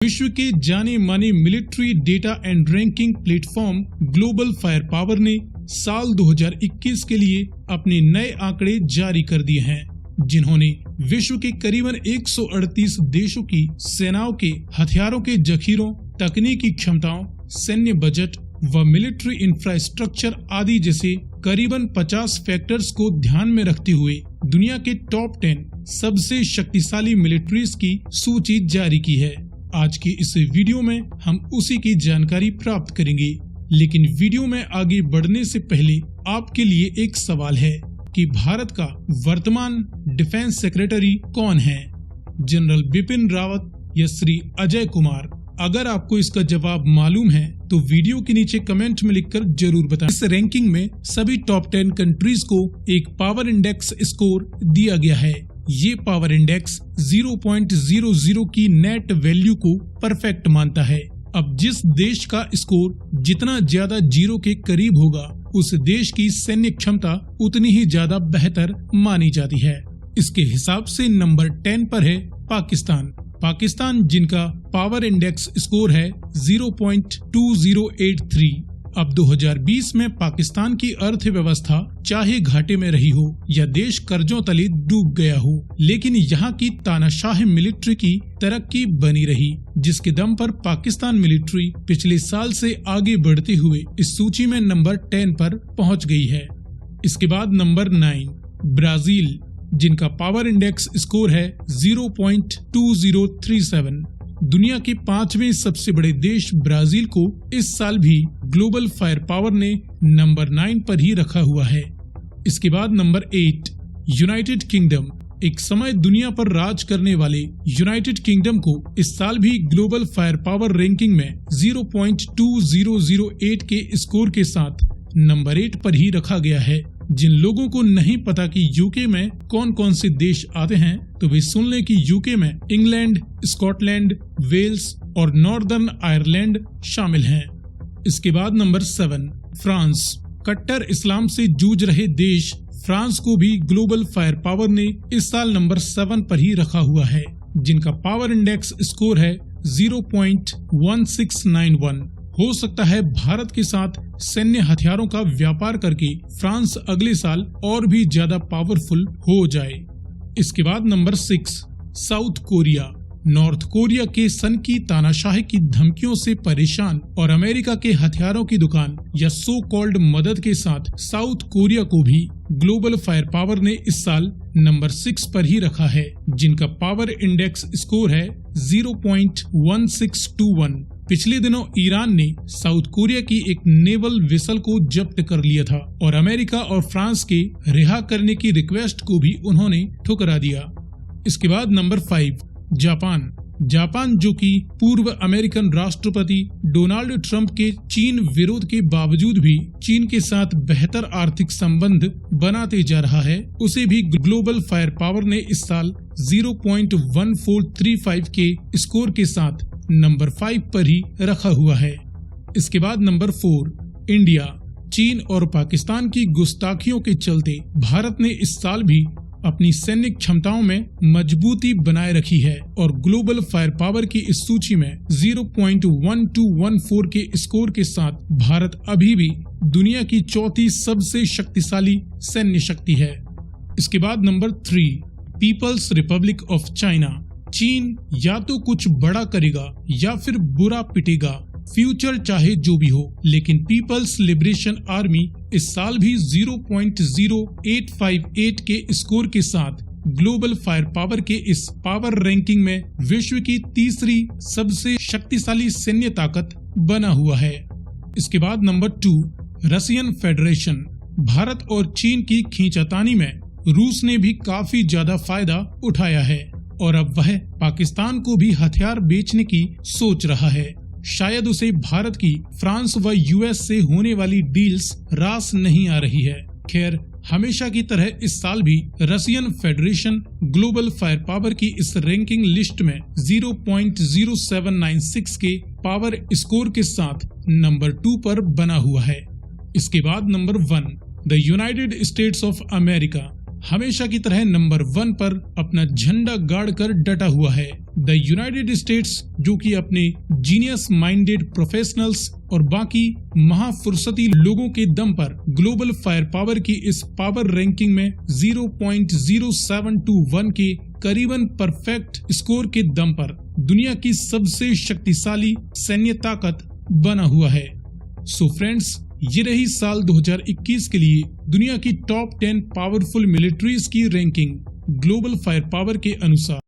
विश्व के जाने माने military data and ranking platform global fire power ने साल 2021 के लिए अपने नए आंकड़े जारी कर दिए हैं, जिन्होंने विश्व के करीबन 138 देशों की सेनाओं के हथियारों के जखीरों, तकनीकी क्षमताओं, सैन्य बजट व मिलिट्री इंफ्रास्ट्रक्चर आदि जैसे करीबन 50 फैक्टर्स को ध्यान में रखते हुए दुनिया के टॉप 10 सबसे शक्तिशाली मिलिट्रीज की सूची जारी की है। आज के इस वीडियो में हम उसी की जानकारी प्राप्त करेंगे, लेकिन वीडियो में आगे बढ़ने से पहले आपके लिए एक सवाल है कि भारत का वर्तमान डिफेंस सेक्रेटरी कौन है, जनरल बिपिन रावत या श्री अजय कुमार? अगर आपको इसका जवाब मालूम है तो वीडियो के नीचे कमेंट में लिखकर जरूर बताएं। इस रैंकिंग में सभी टॉप 10 कंट्रीज को एक पावर इंडेक्स स्कोर दिया गया है। ये पावर इंडेक्स 0.00 की नेट वैल्यू को परफेक्ट मानता है। अब जिस देश का स्कोर जितना ज्यादा जीरो के करीब होगा, उस देश की सैन्य क्षमता उतनी ही ज्यादा बेहतर मानी जाती है। इसके हिसाब से नंबर 10 पर है पाकिस्तान, जिनका पावर इंडेक्स स्कोर है 0.2083। अब 2020 में पाकिस्तान की अर्थव्यवस्था चाहे घाटे में रही हो या देश कर्जों तले डूब गया हो, लेकिन यहाँ की तानाशाह मिलिट्री की तरक्की बनी रही, जिसके दम पर पाकिस्तान मिलिट्री पिछले साल से आगे बढ़ते हुए इस सूची में नंबर 10 पर पहुँच गई है। इसके बाद नंबर 9 ब्राजील, जिनका पावर इंडेक्स स्कोर है 0.2037। दुनिया के 5वें सबसे बड़े देश ब्राजील को इस साल भी ग्लोबल फायर पावर ने नंबर 9 पर ही रखा हुआ है। इसके बाद नंबर 8 यूनाइटेड किंगडम। एक समय दुनिया पर राज करने वाले यूनाइटेड किंगडम को इस साल भी ग्लोबल फायर पावर रैंकिंग में 0.2008 के स्कोर के साथ नंबर 8 पर ही रखा गया है। जिन लोगों को नहीं पता कि यूके में कौन कौन से देश आते हैं, तो वे सुन लें कि यूके में इंग्लैंड, स्कॉटलैंड, वेल्स और नॉर्दर्न आयरलैंड शामिल हैं। इसके बाद नंबर 7 फ्रांस। कट्टर इस्लाम से जूझ रहे देश फ्रांस को भी ग्लोबल फायर पावर ने इस साल नंबर 7 पर ही रखा हुआ है, जिनका पावर इंडेक्स स्कोर है 0.1691। हो सकता है भारत के साथ सैन्य हथियारों का व्यापार करके फ्रांस अगले साल और भी ज्यादा पावरफुल हो जाए। इसके बाद number 6 south Korea. North Korea के सन की तानाशाही की धमकियों से परेशान और अमेरिका के हथियारों की दुकान या सो कॉल्ड मदद के साथ साउथ कोरिया को भी ग्लोबल फायर पावर ने इस साल नंबर 6 पर ही रखा है, जिनका पावर इंडेक्स स्कोर है 0.1621। पिछले दिनों ईरान ने साउथ कोरिया की एक नेवल वेसल को जब्त कर लिया था और अमेरिका और फ्रांस के रिहा करने की रिक्वेस्ट को भी उन्होंने ठुकरा दिया। इसके बाद नंबर 5 जापान, जो कि पूर्व अमेरिकन राष्ट्रपति डोनाल्ड ट्रंप के चीन विरोध के बावजूद भी चीन के साथ बेहतर आर्थिक संबंध बनाते जा रहा है, उसे भी ग्लोबल फायर पावर ने इस साल 0.1435 के स्कोर के साथ नंबर 5 पर ही रखा हुआ है। इसके बाद नंबर 4 इंडिया। चीन और पाकिस्तान की गुस्ताखियों के चलते भारत ने इस साल भी अपनी सैन्य क्षमताओं में मजबूती बनाए रखी है और ग्लोबल फायर पावर की इस सूची में 0.1214 के स्कोर के साथ भारत अभी भी दुनिया की चौथी सबसे शक्तिशाली सैन्य शक्ति है। इसके बाद number 3 People's Republic of China. चीन या तो कुछ बड़ा करेगा या फिर बुरा पिटेगा, फ्यूचर चाहे जो भी हो, लेकिन पीपल्स लिबरेशन आर्मी इस साल भी 0.0858 के स्कोर के साथ ग्लोबल फायर पावर के इस पावर रैंकिंग में विश्व की तीसरी सबसे शक्तिशाली सैन्य ताकत बना हुआ है। इसके बाद नंबर 2 रशियन फेडरेशन। भारत और चीन की खींचातानी में रूस ने भी काफी ज्यादा फायदा उठाया है और अब वह पाकिस्तान को भी हथियार बेचने की सोच रहा है। शायद उसे भारत की फ्रांस व यूएस से होने वाली डील्स रास नहीं आ रही है। खैर, हमेशा की तरह इस साल भी Russian federation global fire power की इस रैंकिंग लिस्ट में 0.0796 के पावर स्कोर के साथ नंबर 2 पर बना हुआ है। इसके बाद number 1 the United states of America. हमेशा की तरह नंबर 1 पर अपना झंडा गाड़ कर डटा हुआ है। द यूनाइटेड स्टेट्स, जो कि अपने जीनियस माइंडेड प्रोफेशनल्स और बाकी महाफुर्सती लोगों के दम पर ग्लोबल फायर पावर की इस पावर रैंकिंग में 0.0721 के करीबन परफेक्ट स्कोर के दम पर दुनिया की सबसे शक्तिशाली सैन्य ताकत बना हुआ है। सो फ्रेंड्स, ये रही साल 2021 के लिए दुनिया की टॉप 10 पावरफुल मिलिट्रीज की रैंकिंग ग्लोबल फायर पावर के अनुसार।